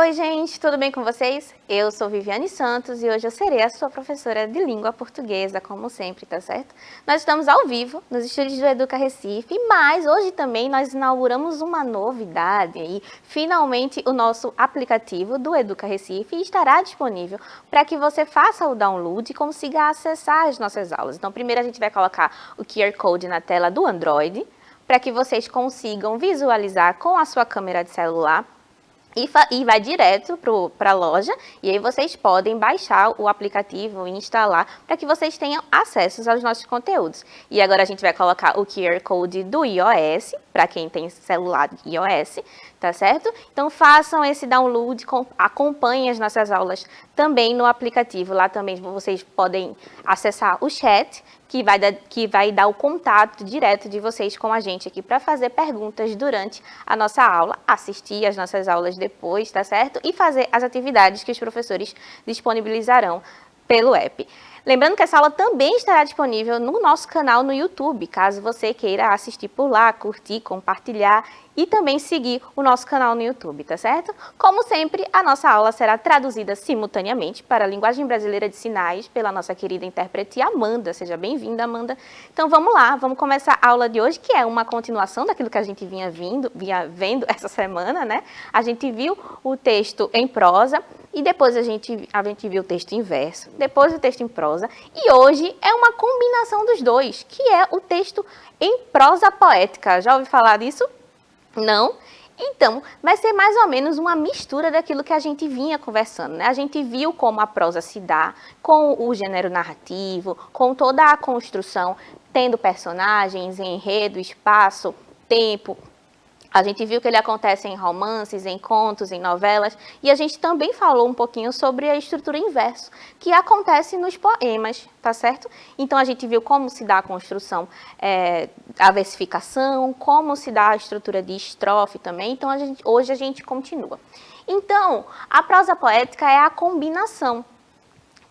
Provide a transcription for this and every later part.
Oi, gente, tudo bem com vocês? Eu sou Viviane Santos e hoje eu serei a sua professora de língua portuguesa, como sempre, tá certo? Nós estamos ao vivo nos estúdios do Educa Recife, mas hoje também nós inauguramos uma novidade aí. Finalmente o nosso aplicativo do Educa Recife estará disponível para que você faça o download e consiga acessar as nossas aulas. Então, primeiro a gente vai colocar o QR Code na tela do Android, para que vocês consigam visualizar com a sua câmera de celular. E vai direto para a loja, e aí vocês podem baixar o aplicativo e instalar para que vocês tenham acesso aos nossos conteúdos. E agora a gente vai colocar o QR Code do iOS, para quem tem celular iOS, tá certo? Então façam esse download, acompanhem as nossas aulas também no aplicativo. Lá também vocês podem acessar o chat, que vai dar o contato direto de vocês com a gente aqui para fazer perguntas durante a nossa aula, assistir as nossas aulas depois, tá certo? E fazer as atividades que os professores disponibilizarão pelo app. Lembrando que essa aula também estará disponível no nosso canal no YouTube, caso você queira assistir por lá, curtir, compartilhar e também seguir o nosso canal no YouTube, tá certo? Como sempre, a nossa aula será traduzida simultaneamente para a linguagem brasileira de sinais pela nossa querida intérprete Amanda. Seja bem-vinda, Amanda. Então vamos lá, vamos começar a aula de hoje, que é uma continuação daquilo que a gente vinha vendo essa semana, né? A gente viu o texto em prosa, e depois a gente viu o texto em verso, depois o texto em prosa, e hoje é uma combinação dos dois, que é o texto em prosa poética. Já ouviu falar disso? Não? Então, vai ser mais ou menos uma mistura daquilo que a gente vinha conversando, né? A gente viu como a prosa se dá com o gênero narrativo, com toda a construção, tendo personagens, enredo, espaço, tempo. A gente viu que ele acontece em romances, em contos, em novelas, e a gente também falou um pouquinho sobre a estrutura em verso, que acontece nos poemas, tá certo? Então, a gente viu como se dá a construção, a versificação, como se dá a estrutura de estrofe também, então hoje a gente continua. Então, a prosa poética é a combinação,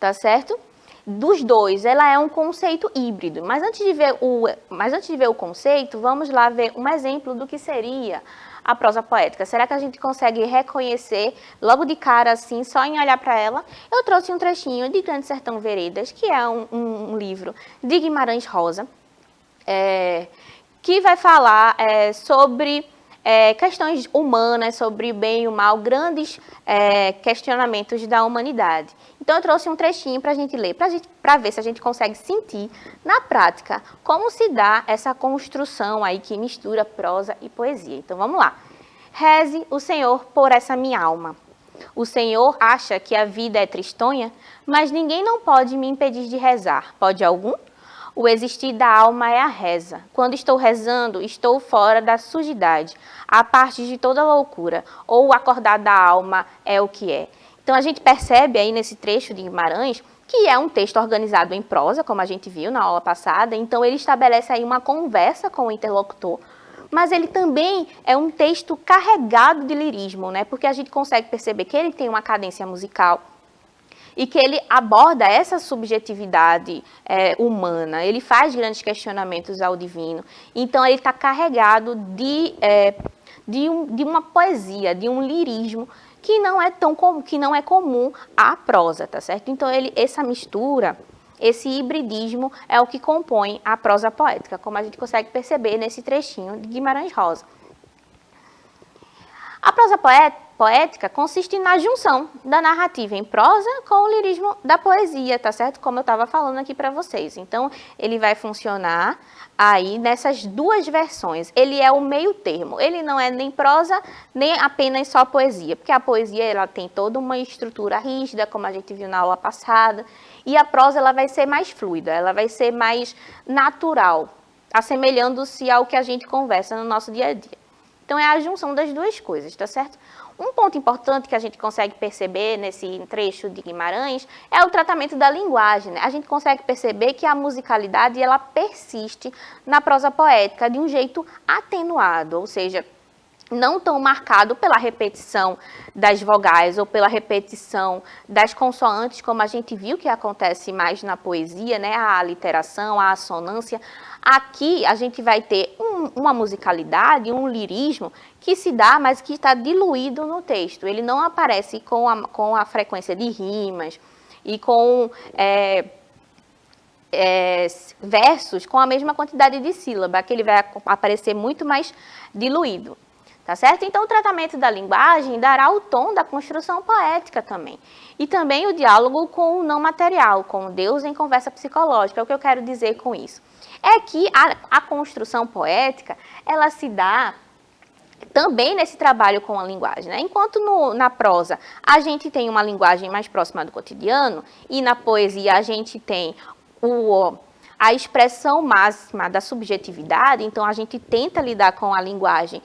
tá certo? Dos dois, ela é um conceito híbrido. Mas antes de ver o conceito, vamos lá ver um exemplo do que seria a prosa poética. Será que a gente consegue reconhecer logo de cara, assim, só em olhar para ela? Eu trouxe um trechinho de Grande Sertão Veredas, que é um livro de Guimarães Rosa, que vai falar sobre questões humanas, sobre o bem e o mal, grandes questionamentos da humanidade. Então, eu trouxe um trechinho para a gente ler, para ver se a gente consegue sentir, na prática, como se dá essa construção aí que mistura prosa e poesia. Então, vamos lá. Reze o Senhor por essa minha alma. O Senhor acha que a vida é tristonha, mas ninguém não pode me impedir de rezar. Pode algum? O existir da alma é a reza. Quando estou rezando, estou fora da sujidade, a parte de toda loucura, ou o acordar da alma é o que é. Então, a gente percebe aí nesse trecho de Guimarães que é um texto organizado em prosa, como a gente viu na aula passada, então ele estabelece aí uma conversa com o interlocutor, mas ele também é um texto carregado de lirismo, né? Porque a gente consegue perceber que ele tem uma cadência musical, e que ele aborda essa subjetividade humana, ele faz grandes questionamentos ao divino. Então, ele está carregado de uma poesia, de um lirismo, que não é comum à prosa, tá certo? Então, essa mistura, esse hibridismo é o que compõe a prosa poética, como a gente consegue perceber nesse trechinho de Guimarães Rosa. A prosa poética consiste na junção da narrativa em prosa com o lirismo da poesia, tá certo? Como eu estava falando aqui para vocês. Então, ele vai funcionar aí nessas duas versões. Ele é o meio termo. Ele não é nem prosa, nem apenas só poesia, porque a poesia ela tem toda uma estrutura rígida, como a gente viu na aula passada, e a prosa ela vai ser mais fluida, ela vai ser mais natural, assemelhando-se ao que a gente conversa no nosso dia a dia. Então, é a junção das duas coisas, tá certo? Um ponto importante que a gente consegue perceber nesse trecho de Guimarães é o tratamento da linguagem, né? A gente consegue perceber que a musicalidade ela persiste na prosa poética de um jeito atenuado, ou seja, não tão marcado pela repetição das vogais ou pela repetição das consoantes, como a gente viu que acontece mais na poesia, né? A aliteração, a assonância. Aqui a gente vai ter um uma musicalidade, um lirismo que se dá, mas que está diluído no texto. Ele não aparece com a frequência de rimas e com versos com a mesma quantidade de sílaba, que ele vai aparecer muito mais diluído. Tá certo? Então, o tratamento da linguagem dará o tom da construção poética também. E também o diálogo com o não material, com Deus em conversa psicológica. O que eu quero dizer com isso? É que a construção poética, ela se dá também nesse trabalho com a linguagem, né? Enquanto na prosa a gente tem uma linguagem mais próxima do cotidiano, e na poesia a gente tem a expressão máxima da subjetividade, então a gente tenta lidar com a linguagem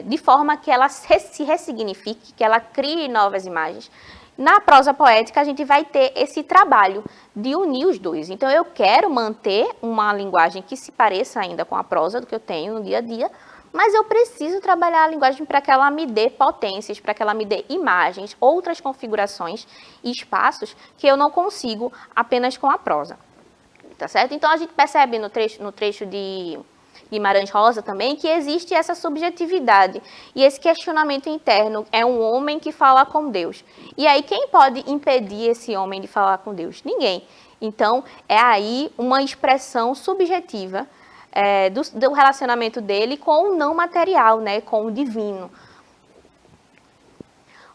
de forma que ela se ressignifique, que ela crie novas imagens. Na prosa poética, a gente vai ter esse trabalho de unir os dois. Então, eu quero manter uma linguagem que se pareça ainda com a prosa do que eu tenho no dia a dia, mas eu preciso trabalhar a linguagem para que ela me dê potências, para que ela me dê imagens, outras configurações e espaços que eu não consigo apenas com a prosa. Tá certo? Então, a gente percebe no trecho de Guimarães Rosa também que existe essa subjetividade e esse questionamento interno. É um homem que fala com Deus. E aí, quem pode impedir esse homem de falar com Deus? Ninguém. Então, é aí uma expressão subjetiva do relacionamento dele com o não material, né? Com o divino.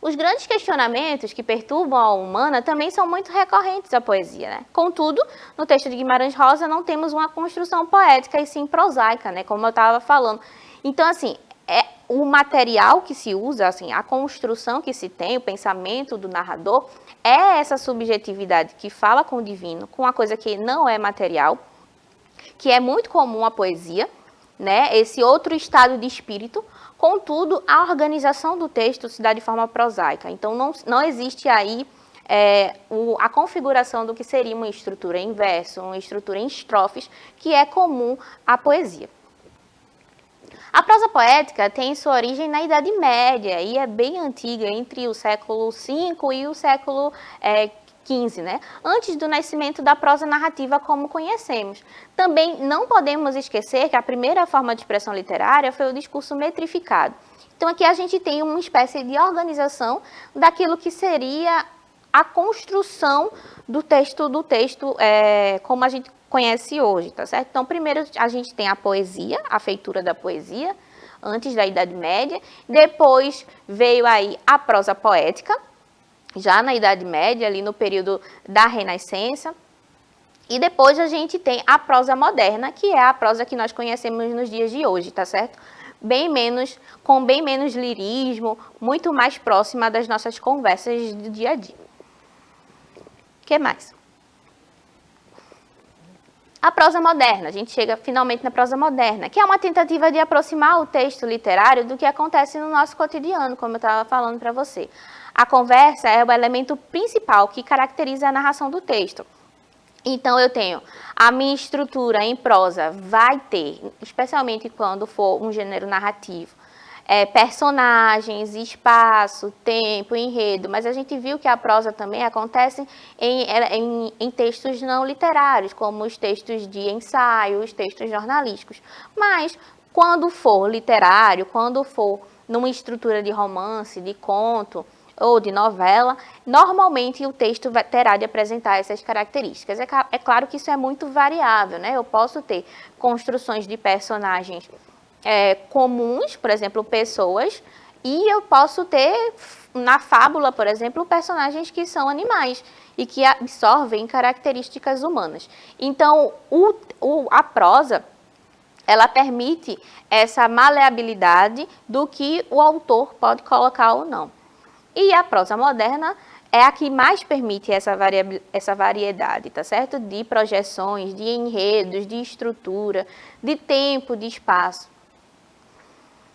Os grandes questionamentos que perturbam a alma humana também são muito recorrentes à poesia, né? Contudo, no texto de Guimarães Rosa não temos uma construção poética e sim prosaica, né? Como eu estava falando. Então, assim, o material que se usa, assim, a construção que se tem, o pensamento do narrador, é essa subjetividade que fala com o divino, com uma coisa que não é material, que é muito comum à poesia, né? Esse outro estado de espírito. Contudo, a organização do texto se dá de forma prosaica. Então, não existe aí a configuração do que seria uma estrutura em verso, uma estrutura em estrofes, que é comum à poesia. A prosa poética tem sua origem na Idade Média e é bem antiga, entre o século V e o século XV, né? Antes do nascimento da prosa narrativa como conhecemos. Também não podemos esquecer que a primeira forma de expressão literária foi o discurso metrificado. Então aqui a gente tem uma espécie de organização daquilo que seria a construção do texto como a gente conhece hoje, tá certo? Então primeiro a gente tem a poesia, a feitura da poesia, antes da Idade Média. Depois veio aí a prosa poética, já na Idade Média, ali no período da Renascença. E depois a gente tem a prosa moderna, que é a prosa que nós conhecemos nos dias de hoje, tá certo? Com bem menos lirismo, muito mais próxima das nossas conversas do dia a dia. O que mais? A prosa moderna, a gente chega finalmente na prosa moderna, que é uma tentativa de aproximar o texto literário do que acontece no nosso cotidiano, como eu estava falando para você. A conversa é o elemento principal que caracteriza a narração do texto. Então, eu tenho a minha estrutura em prosa, vai ter, especialmente quando for um gênero narrativo, personagens, espaço, tempo, enredo, mas a gente viu que a prosa também acontece em textos não literários, como os textos de ensaio, os textos jornalísticos. Mas, quando for literário, quando for numa estrutura de romance, de conto, ou de novela, normalmente o texto terá de apresentar essas características. É claro que isso é muito variável, né? Eu posso ter construções de personagens comuns, por exemplo, pessoas, e eu posso ter, na fábula, por exemplo, personagens que são animais e que absorvem características humanas. Então, a prosa, ela permite essa maleabilidade do que o autor pode colocar ou não. E a prosa moderna é a que mais permite essa variedade, tá certo? De projeções, de enredos, de estrutura, de tempo, de espaço.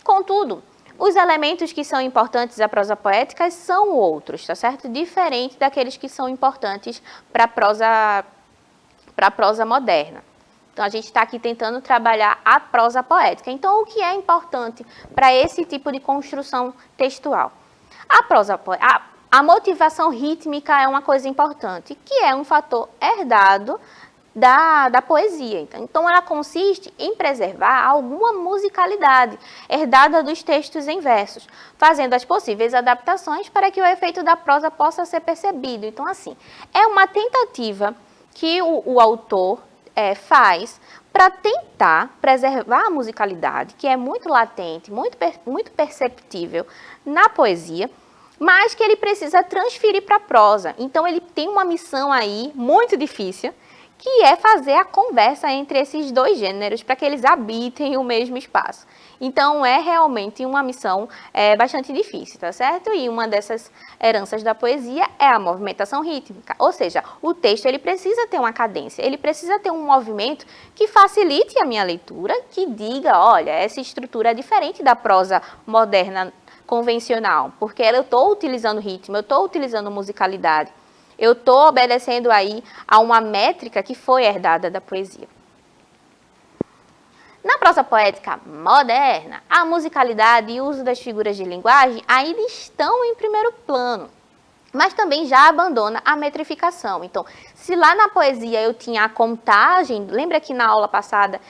Contudo, os elementos que são importantes à prosa poética são outros, tá certo? Diferente daqueles que são importantes para a prosa moderna. Então, a gente está aqui tentando trabalhar a prosa poética. Então, o que é importante para esse tipo de construção textual? A motivação rítmica é uma coisa importante, que é um fator herdado da poesia. Então, ela consiste em preservar alguma musicalidade herdada dos textos em versos, fazendo as possíveis adaptações para que o efeito da prosa possa ser percebido. Então, assim, é uma tentativa que o autor faz para tentar preservar a musicalidade, que é muito latente, muito perceptível na poesia, mas que ele precisa transferir para a prosa. Então, ele tem uma missão aí muito difícil, que é fazer a conversa entre esses dois gêneros para que eles habitem o mesmo espaço. Então, é realmente uma missão bastante difícil, tá certo? E uma dessas heranças da poesia é a movimentação rítmica, ou seja, o texto ele precisa ter uma cadência, ele precisa ter um movimento que facilite a minha leitura, que diga, olha, essa estrutura é diferente da prosa moderna convencional, porque eu estou utilizando ritmo, eu estou utilizando musicalidade, eu estou obedecendo aí a uma métrica que foi herdada da poesia. Na prosa poética moderna, a musicalidade e o uso das figuras de linguagem ainda estão em primeiro plano, mas também já abandona a metrificação. Então, se lá na poesia eu tinha a contagem, lembra que na aula passada,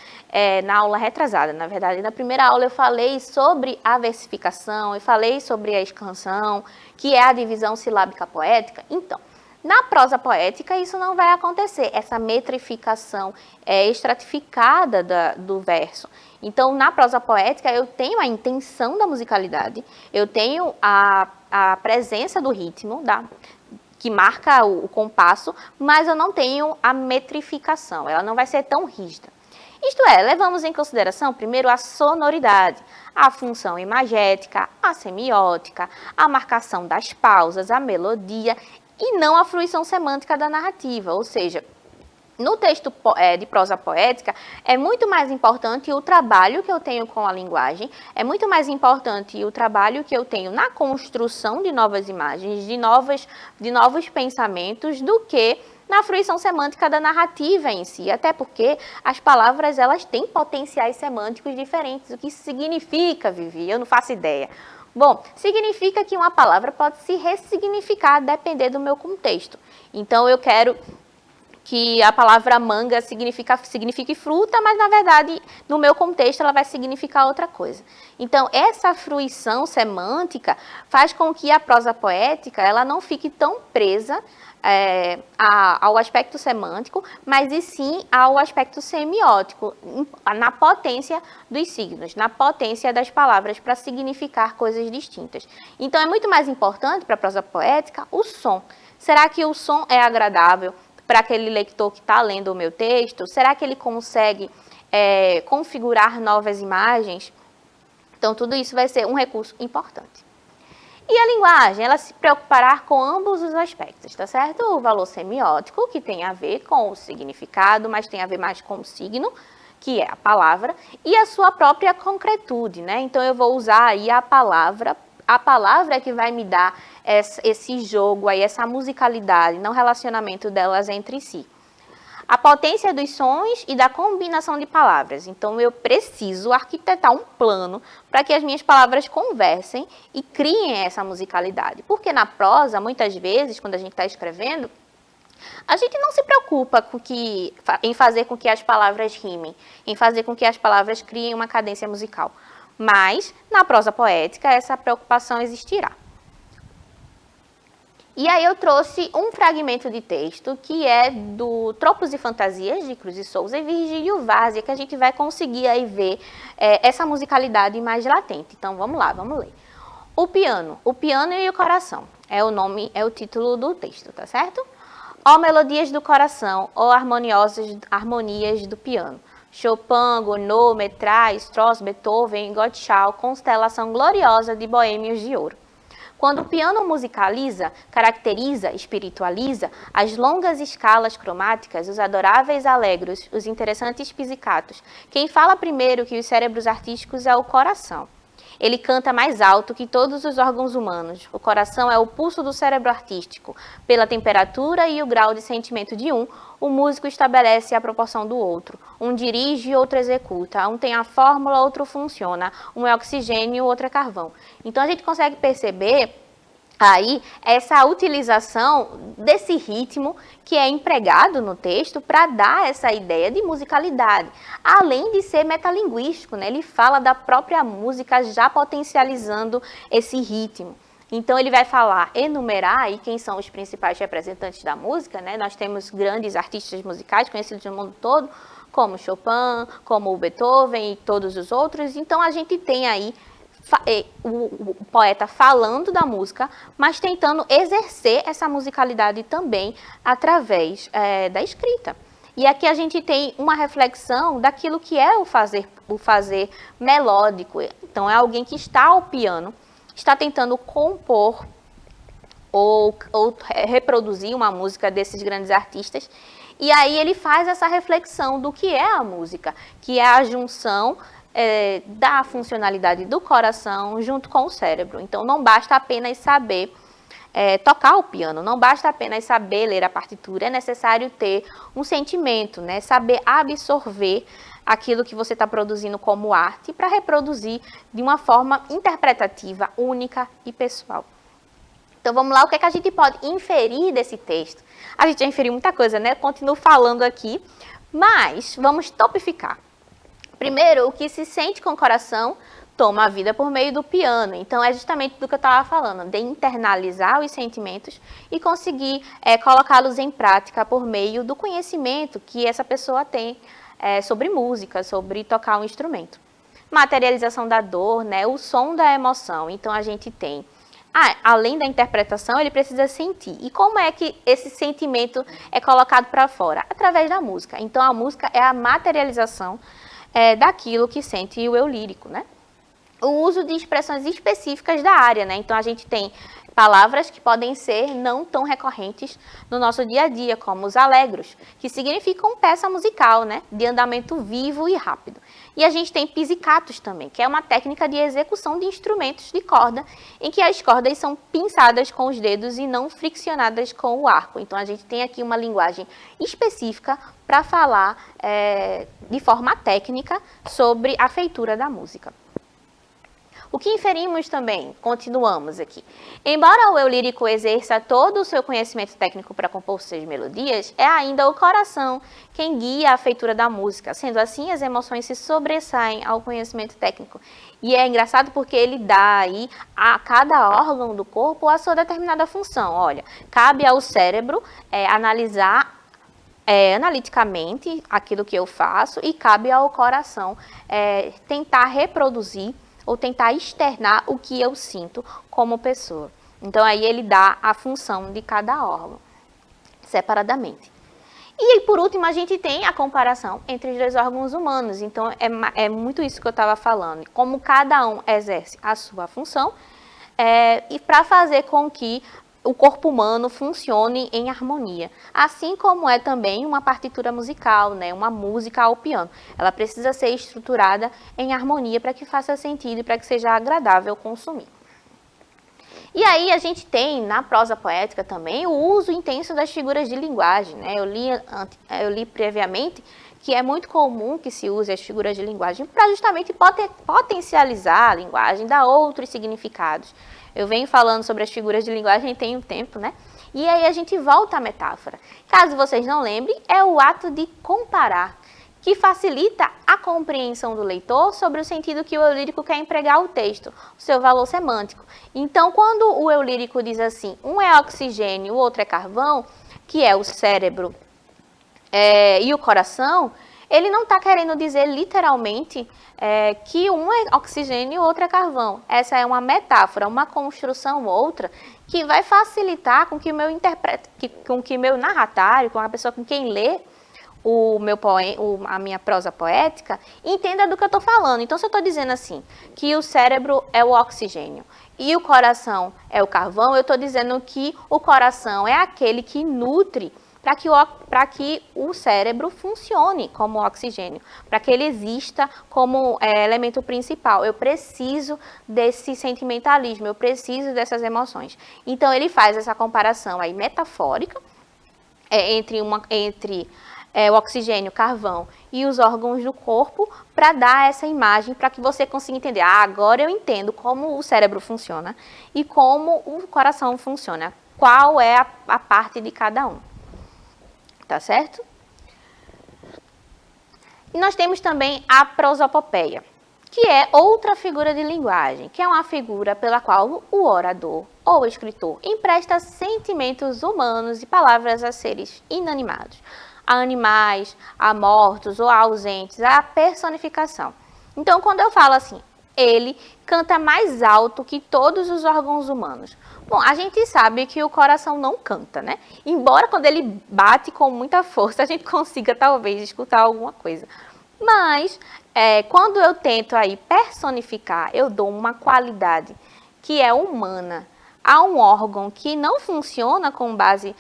na aula retrasada, na verdade, na primeira aula eu falei sobre a versificação, eu falei sobre a escansão, que é a divisão silábica poética. Então, na prosa poética, isso não vai acontecer, essa metrificação estratificada do verso. Então, na prosa poética, eu tenho a intenção da musicalidade, eu tenho a presença do ritmo, que marca o compasso, mas eu não tenho a metrificação, ela não vai ser tão rígida. Isto é, levamos em consideração primeiro a sonoridade, a função imagética, a semiótica, a marcação das pausas, a melodia, e não a fruição semântica da narrativa, ou seja, no texto de prosa poética, é muito mais importante o trabalho que eu tenho com a linguagem, é muito mais importante o trabalho que eu tenho na construção de novas imagens, de novos pensamentos, do que na fruição semântica da narrativa em si, até porque as palavras elas têm potenciais semânticos diferentes. O que isso significa, Vivi? Eu não faço ideia. Bom, significa que uma palavra pode se ressignificar a depender do meu contexto. Então, eu quero que a palavra manga signifique fruta, mas, na verdade, no meu contexto, ela vai significar outra coisa. Então, essa fruição semântica faz com que a prosa poética ela não fique tão presa ao aspecto semântico, mas e sim ao aspecto semiótico, na potência dos signos, na potência das palavras para significar coisas distintas. Então, é muito mais importante para a prosa poética o som. Será que o som é agradável para aquele leitor que está lendo o meu texto? Será que ele consegue configurar novas imagens? Então, tudo isso vai ser um recurso importante. E a linguagem, ela se preocupará com ambos os aspectos, tá certo? O valor semiótico, que tem a ver com o significado, mas tem a ver mais com o signo, que é a palavra, e a sua própria concretude, né? Então, eu vou usar aí a palavra é que vai me dar esse jogo aí, essa musicalidade, no relacionamento delas entre si. A potência dos sons e da combinação de palavras. Então, eu preciso arquitetar um plano para que as minhas palavras conversem e criem essa musicalidade. Porque na prosa, muitas vezes, quando a gente está escrevendo, a gente não se preocupa em fazer com que as palavras rimem, em fazer com que as palavras criem uma cadência musical. Mas, na prosa poética, essa preocupação existirá. E aí eu trouxe um fragmento de texto que é do Tropos e Fantasias, de Cruz e Souza e Virgílio Várzea, que a gente vai conseguir aí ver essa musicalidade mais latente. Então, vamos lá, vamos ler. O piano e o coração, é o título do texto, tá certo? Ó melodias do coração, ó harmonias do piano. Chopin, Gounod, Metrais, Strauss, Beethoven, Gottschalk, constelação gloriosa de boêmios de ouro. Quando o piano musicaliza, caracteriza, espiritualiza as longas escalas cromáticas, os adoráveis alegros, os interessantes pizzicatos, quem fala primeiro que os cérebros artísticos é o coração. Ele canta mais alto que todos os órgãos humanos. O coração é o pulso do cérebro artístico. Pela temperatura e o grau de sentimento de um, o músico estabelece a proporção do outro. Um dirige, outro executa. Um tem a fórmula, outro funciona. Um é oxigênio, outro é carvão. Então, a gente consegue perceber Aí, essa utilização desse ritmo que é empregado no texto para dar essa ideia de musicalidade, além de ser metalinguístico, né? Ele fala da própria música já potencializando esse ritmo. Então, ele vai falar, enumerar aí quem são os principais representantes da música, né? Nós temos grandes artistas musicais conhecidos no mundo todo, como Chopin, como o Beethoven e todos os outros. Então, a gente tem aí o poeta falando da música, mas tentando exercer essa musicalidade também através da escrita. E aqui a gente tem uma reflexão daquilo que é o fazer melódico. Então, é alguém que está ao piano, está tentando compor ou reproduzir uma música desses grandes artistas, e aí ele faz essa reflexão do que é a música, que é a junção da funcionalidade do coração junto com o cérebro. Então, não basta apenas saber tocar o piano, não basta apenas saber ler a partitura, é necessário ter um sentimento, né? Saber absorver aquilo que você está produzindo como arte para reproduzir de uma forma interpretativa, única e pessoal. Então, vamos lá, o que é que a gente pode inferir desse texto? A gente já inferiu muita coisa, né? Continuo falando aqui, mas vamos topificar. Primeiro, o que se sente com o coração toma a vida por meio do piano. Então, é justamente do que eu estava falando, de internalizar os sentimentos e conseguir colocá-los em prática por meio do conhecimento que essa pessoa tem sobre música, sobre tocar um instrumento. Materialização da dor, né, o som da emoção. Então, a gente tem, além da interpretação, ele precisa sentir. E como é que esse sentimento é colocado para fora? Através da música. Então, a música é a materialização daquilo que sente o eu lírico, né? O uso de expressões específicas da área, né? Então, a gente tem palavras que podem ser não tão recorrentes no nosso dia a dia, como os alegros, que significam peça musical, né? De andamento vivo e rápido. E a gente tem pizzicatos também, que é uma técnica de execução de instrumentos de corda, em que as cordas são pinçadas com os dedos e não friccionadas com o arco. Então, a gente tem aqui uma linguagem específica para falar de forma técnica sobre a feitura da música. O que inferimos também, continuamos aqui. Embora o eu lírico exerça todo o seu conhecimento técnico para compor suas melodias, é ainda o coração quem guia a feitura da música. Sendo assim, as emoções se sobressaem ao conhecimento técnico. E é engraçado porque ele dá aí a cada órgão do corpo a sua determinada função. Olha, cabe ao cérebro analisar analiticamente aquilo que eu faço e cabe ao coração tentar reproduzir ou tentar externar o que eu sinto como pessoa. Então, aí ele dá a função de cada órgão, separadamente. E aí, por último, a gente tem a comparação entre os dois órgãos humanos. Então, é muito isso que eu estava falando. Como cada um exerce a sua função e para fazer com que o corpo humano funcione em harmonia. Assim como é também uma partitura musical, né? Uma música ao piano. Ela precisa ser estruturada em harmonia para que faça sentido e para que seja agradável consumir. E aí a gente tem, na prosa poética também, o uso intenso das figuras de linguagem, né? Eu li previamente que é muito comum que se use as figuras de linguagem para justamente potencializar a linguagem, dar outros significados. Eu venho falando sobre as figuras de linguagem tem um tempo, né? E aí a gente volta à metáfora. Caso vocês não lembrem, é o ato de comparar, que facilita a compreensão do leitor sobre o sentido que o eu lírico quer empregar ao texto, o seu valor semântico. Então, quando o eu lírico diz assim, um é oxigênio, o outro é carvão, que é o cérebro e o coração, ele não está querendo dizer literalmente que um é oxigênio e o outro é carvão. Essa é uma metáfora, uma construção outra, que vai facilitar com que o meu com que meu narratário, com a pessoa com quem lê a minha prosa poética, entenda do que eu estou falando. Então, se eu estou dizendo assim, que o cérebro é o oxigênio e o coração é o carvão, eu estou dizendo que o coração é aquele que nutre para que o cérebro funcione como oxigênio, para que ele exista como elemento principal. Eu preciso desse sentimentalismo, eu preciso dessas emoções. Então, ele faz essa comparação aí metafórica entre o oxigênio, carvão e os órgãos do corpo para dar essa imagem, para que você consiga entender. Agora eu entendo como o cérebro funciona e como o coração funciona. Qual é a parte de cada um. Tá certo? E nós temos também a prosopopeia, que é outra figura de linguagem, que é uma figura pela qual o orador ou o escritor empresta sentimentos humanos e palavras a seres inanimados, a animais, a mortos ou a ausentes, a personificação. Então, quando eu falo assim, ele canta mais alto que todos os órgãos humanos. Bom, a gente sabe que o coração não canta, né? Embora quando ele bate com muita força, a gente consiga talvez escutar alguma coisa. Mas, quando eu tento aí personificar, eu dou uma qualidade que é humana a um órgão que não funciona com base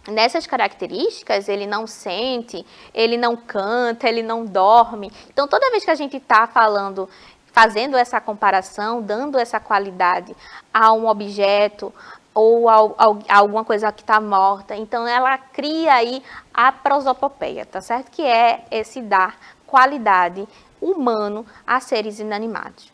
nessas características. Ele não sente, ele não canta, ele não dorme. Então, toda vez que a gente está fazendo essa comparação, dando essa qualidade a um objeto ou a alguma coisa que está morta, então ela cria aí a prosopopeia, tá certo? Que é esse dar qualidade humano a seres inanimados.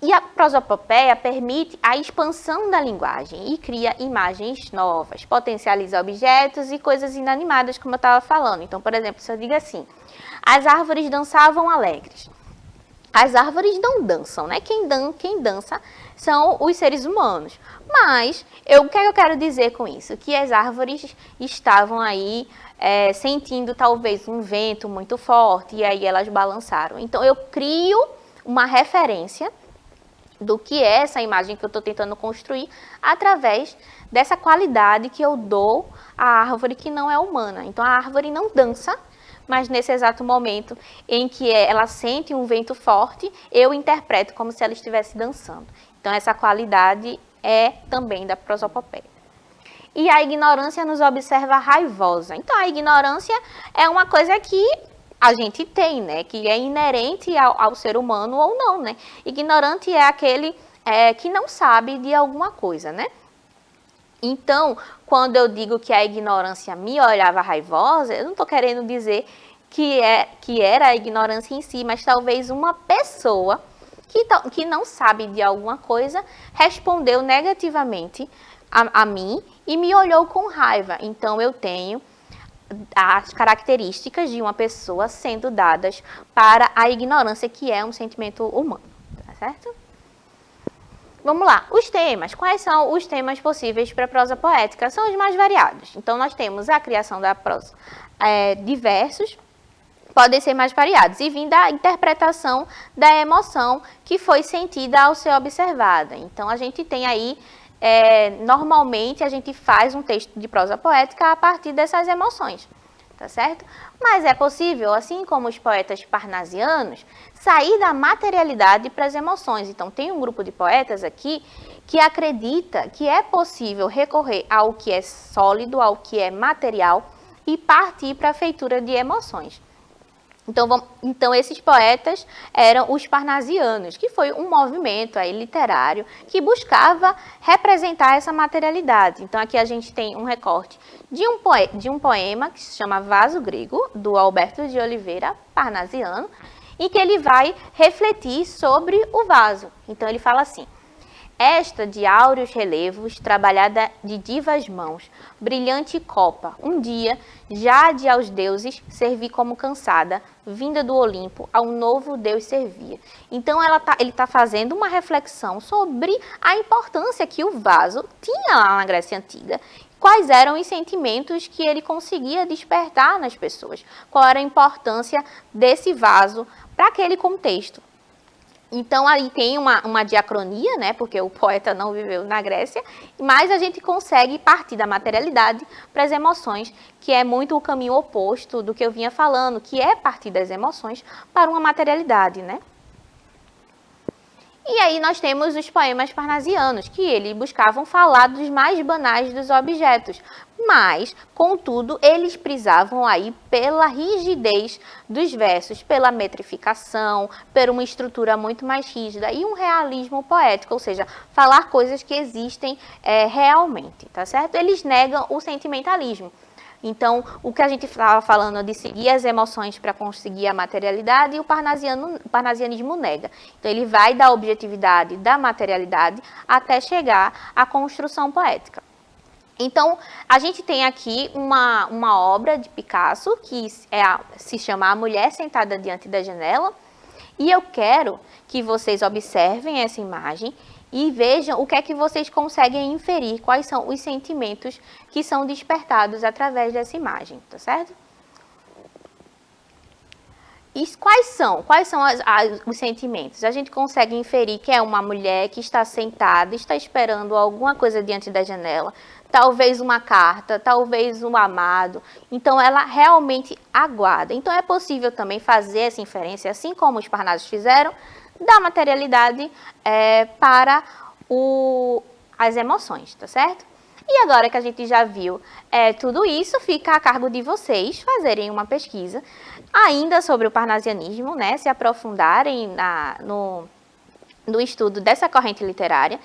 E a prosopopeia permite a expansão da linguagem e cria imagens novas, potencializa objetos e coisas inanimadas, como eu estava falando. Então, por exemplo, se eu digo assim, as árvores dançavam alegres. As árvores não dançam, né? Quem dança são os seres humanos. Mas, o que eu quero dizer com isso? Que as árvores estavam aí sentindo talvez um vento muito forte e aí elas balançaram. Então, eu crio uma referência do que é essa imagem que eu estou tentando construir através dessa qualidade que eu dou à árvore que não é humana. Então, a árvore não dança, mas nesse exato momento em que ela sente um vento forte, eu interpreto como se ela estivesse dançando. Então, essa qualidade é também da prosopopeia. E a ignorância nos observa raivosa. Então, a ignorância é uma coisa que a gente tem, né? Que é inerente ao ser humano ou não, né? Ignorante é aquele que não sabe de alguma coisa, né? Então, quando eu digo que a ignorância me olhava raivosa, eu não estou querendo dizer que era a ignorância em si, mas talvez uma pessoa que não sabe de alguma coisa respondeu negativamente a mim e me olhou com raiva. Então, eu tenho as características de uma pessoa sendo dadas para a ignorância, que é um sentimento humano, tá certo? Vamos lá, os temas. Quais são os temas possíveis para a prosa poética? São os mais variados. Então, nós temos a criação da prosa de versos, podem ser mais variados, e vindo da interpretação da emoção que foi sentida ao ser observada. Então, a gente tem aí, normalmente, a gente faz um texto de prosa poética a partir dessas emoções, tá certo? Mas é possível, assim como os poetas parnasianos, sair da materialidade para as emoções. Então, tem um grupo de poetas aqui que acredita que é possível recorrer ao que é sólido, ao que é material e partir para a feitura de emoções. Então, esses poetas eram os parnasianos, que foi um movimento aí literário que buscava representar essa materialidade. Então, aqui a gente tem um recorte de um poema que se chama Vaso Grego, do Alberto de Oliveira, parnasiano, em que ele vai refletir sobre o vaso. Então, ele fala assim: esta de áureos relevos, trabalhada de divas mãos, brilhante copa, um dia, já de aos deuses, servi como cansada, vinda do Olimpo, a um novo Deus servia. Então, ele está fazendo uma reflexão sobre a importância que o vaso tinha lá na Grécia Antiga, quais eram os sentimentos que ele conseguia despertar nas pessoas, qual era a importância desse vaso para aquele contexto. Então, aí tem uma diacronia, né, porque o poeta não viveu na Grécia, mas a gente consegue partir da materialidade para as emoções, que é muito o caminho oposto do que eu vinha falando, que é partir das emoções para uma materialidade, né? E aí nós temos os poemas parnasianos, que eles buscavam falar dos mais banais dos objetos, Mas, contudo, eles prisavam aí pela rigidez dos versos, pela metrificação, por uma estrutura muito mais rígida e um realismo poético, ou seja, falar coisas que existem realmente, tá certo? Eles negam o sentimentalismo. Então, o que a gente estava falando de seguir as emoções para conseguir a materialidade, o parnasianismo nega. Então, ele vai da objetividade, da materialidade, até chegar à construção poética. Então, a gente tem aqui uma obra de Picasso, que se chama A Mulher Sentada Diante da Janela, e eu quero que vocês observem essa imagem e vejam o que é que vocês conseguem inferir, quais são os sentimentos que são despertados através dessa imagem, tá certo? E quais são os sentimentos? A gente consegue inferir que é uma mulher que está sentada, está esperando alguma coisa diante da janela, talvez uma carta, talvez um amado. Então, ela realmente aguarda. Então, é possível também fazer essa inferência, assim como os Parnassos fizeram, da materialidade para as emoções, tá certo? E agora que a gente já viu tudo isso, fica a cargo de vocês fazerem uma pesquisa ainda sobre o parnasianismo, né, se aprofundarem no estudo dessa corrente literária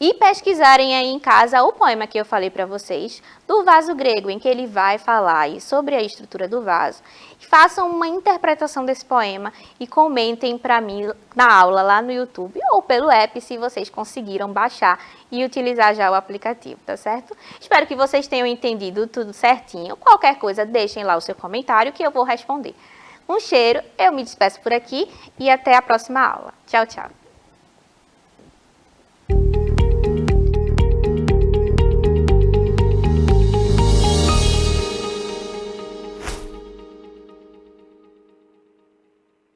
e pesquisarem aí em casa o poema que eu falei para vocês, do vaso grego, em que ele vai falar aí sobre a estrutura do vaso. Façam uma interpretação desse poema e comentem para mim na aula lá no YouTube ou pelo app, se vocês conseguiram baixar e utilizar já o aplicativo, tá certo? Espero que vocês tenham entendido tudo certinho. Qualquer coisa, deixem lá o seu comentário que eu vou responder. Um cheiro, eu me despeço por aqui e até a próxima aula. Tchau, tchau!